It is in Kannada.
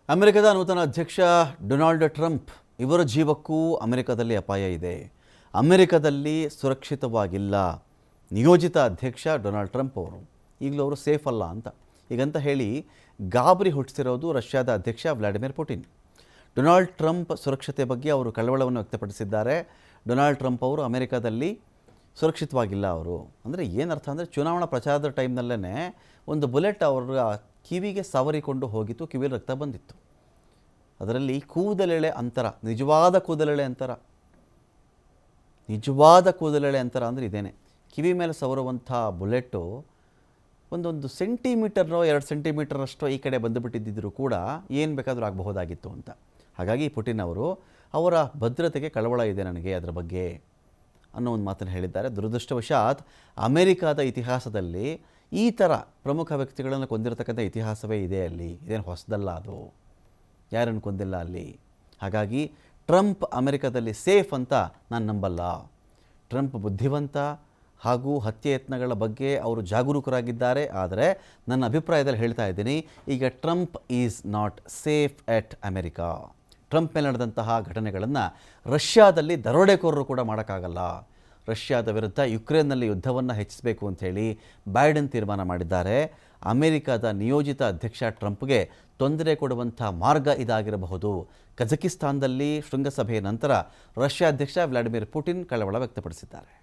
ಅಮೆರಿಕದ ನೂತನ ಅಧ್ಯಕ್ಷ ಡೊನಾಲ್ಡ್ ಟ್ರಂಪ್ ಇವರ ಜೀವಕ್ಕೂ ಅಮೆರಿಕದಲ್ಲಿ ಅಪಾಯ ಇದೆ. ಅಮೆರಿಕದಲ್ಲಿ ಸುರಕ್ಷಿತವಾಗಿಲ್ಲ. ನಿಯೋಜಿತ ಅಧ್ಯಕ್ಷ ಡೊನಾಲ್ಡ್ ಟ್ರಂಪ್ ಈಗಲೂ ಅವರು ಸೇಫ್ ಅಲ್ಲ ಅಂತ ಹೇಳಿ ಗಾಬರಿ ಹುಟ್ಟಿಸಿರೋದು ರಷ್ಯಾದ ಅಧ್ಯಕ್ಷ ವ್ಲಾಡಿಮಿರ್ ಪುಟಿನ್. ಡೊನಾಲ್ಡ್ ಟ್ರಂಪ್ ಸುರಕ್ಷತೆ ಬಗ್ಗೆ ಅವರು ಕಳವಳವನ್ನು ವ್ಯಕ್ತಪಡಿಸಿದ್ದಾರೆ. ಡೊನಾಲ್ಡ್ ಟ್ರಂಪ್ ಅವರು ಅಮೆರಿಕದಲ್ಲಿ ಸುರಕ್ಷಿತವಾಗಿಲ್ಲ. ಅವರು ಅಂದರೆ ಏನರ್ಥ ಅಂದರೆ ಚುನಾವಣಾ ಪ್ರಚಾರದ ಟೈಮ್ನಲ್ಲೇ ಒಂದು ಬುಲೆಟ್ ಅವರ ಕಿವಿಗೆ ಸವರಿಕೊಂಡು ಹೋಗಿತ್ತು, ಕಿವಿಯಲ್ಲಿ ರಕ್ತ ಬಂದಿತ್ತು. ಅದರಲ್ಲಿ ಕೂದಲೆಳೆ ಅಂತರ, ನಿಜವಾದ ಕೂದಲೆಳೆ ಅಂತರ ಅಂದರೆ ಇದೇನೆ. ಕಿವಿ ಮೇಲೆ ಸವರುವಂಥ ಬುಲೆಟ್ಟು ಒಂದೊಂದು ಸೆಂಟಿಮೀಟರ್ನೋ 2 ಸೆಂಟಿಮೀಟರಷ್ಟೋ ಈ ಕಡೆ ಬಂದುಬಿಟ್ಟಿದ್ದರೂ ಕೂಡ ಏನು ಬೇಕಾದರೂ ಆಗಬಹುದಾಗಿತ್ತು ಅಂತ. ಹಾಗಾಗಿ ಪುಟಿನ್ ಅವರು ಅವರ ಭದ್ರತೆಗೆ ಕಳವಳ ಇದೆ ನನಗೆ ಅದರ ಬಗ್ಗೆ ಅನ್ನೋ ಒಂದು ಮಾತನ್ನು ಹೇಳಿದ್ದಾರೆ. ದುರದೃಷ್ಟವಶಾತ್ ಅಮೆರಿಕದ ಇತಿಹಾಸದಲ್ಲಿ ಈ ಥರ ಪ್ರಮುಖ ವ್ಯಕ್ತಿಗಳನ್ನು ಕೊಂದಿರತಕ್ಕಂಥ ಇತಿಹಾಸವೇ ಇದೆ. ಅಲ್ಲಿ ಇದೇನು ಹೊಸದಲ್ಲ, ಅದು ಯಾರನ್ನು ಕೊಂದಿಲ್ಲ ಅಲ್ಲಿ. ಹಾಗಾಗಿ ಟ್ರಂಪ್ ಅಮೆರಿಕದಲ್ಲಿ ಸೇಫ್ ಅಂತ ನಾನು ನಂಬಲ್ಲ. ಟ್ರಂಪ್ ಬುದ್ಧಿವಂತ ಹಾಗೂ ಹತ್ಯೆ ಯತ್ನಗಳ ಬಗ್ಗೆ ಅವರು ಜಾಗರೂಕರಾಗಿದ್ದಾರೆ. ಆದರೆ ನನ್ನ ಅಭಿಪ್ರಾಯದಲ್ಲಿ ಹೇಳ್ತಾ ಇದ್ದೀನಿ, ಈಗ Trump is not safe at America. Trump ಮೇಲೆ ನಡೆದಂತಹ ಘಟನೆಗಳನ್ನು ರಷ್ಯಾದಲ್ಲಿ ದರೋಡೆಕೋರರು ಕೂಡ ಮಾಡೋಕ್ಕಾಗಲ್ಲ. ರಷ್ಯಾದ ವಿರುದ್ಧ ಯುಕ್ರೇನ್ನಲ್ಲಿ ಯುದ್ಧವನ್ನು ಹೆಚ್ಚಿಸಬೇಕು ಅಂಥೇಳಿ ಬೈಡನ್ ತೀರ್ಮಾನ ಮಾಡಿದ್ದಾರೆ. ಅಮೆರಿಕದ ನಿಯೋಜಿತ ಅಧ್ಯಕ್ಷ ಟ್ರಂಪ್ಗೆ ತೊಂದರೆ ಕೊಡುವಂಥ ಮಾರ್ಗ ಇದಾಗಿರಬಹುದು. ಕಜಕಿಸ್ತಾನದಲ್ಲಿ ಶೃಂಗಸಭೆಯ ನಂತರ ರಷ್ಯಾ ಅಧ್ಯಕ್ಷ ವ್ಲಾಡಿಮಿರ್ ಪುಟಿನ್ ಕಳವಳ ವ್ಯಕ್ತಪಡಿಸಿದ್ದಾರೆ.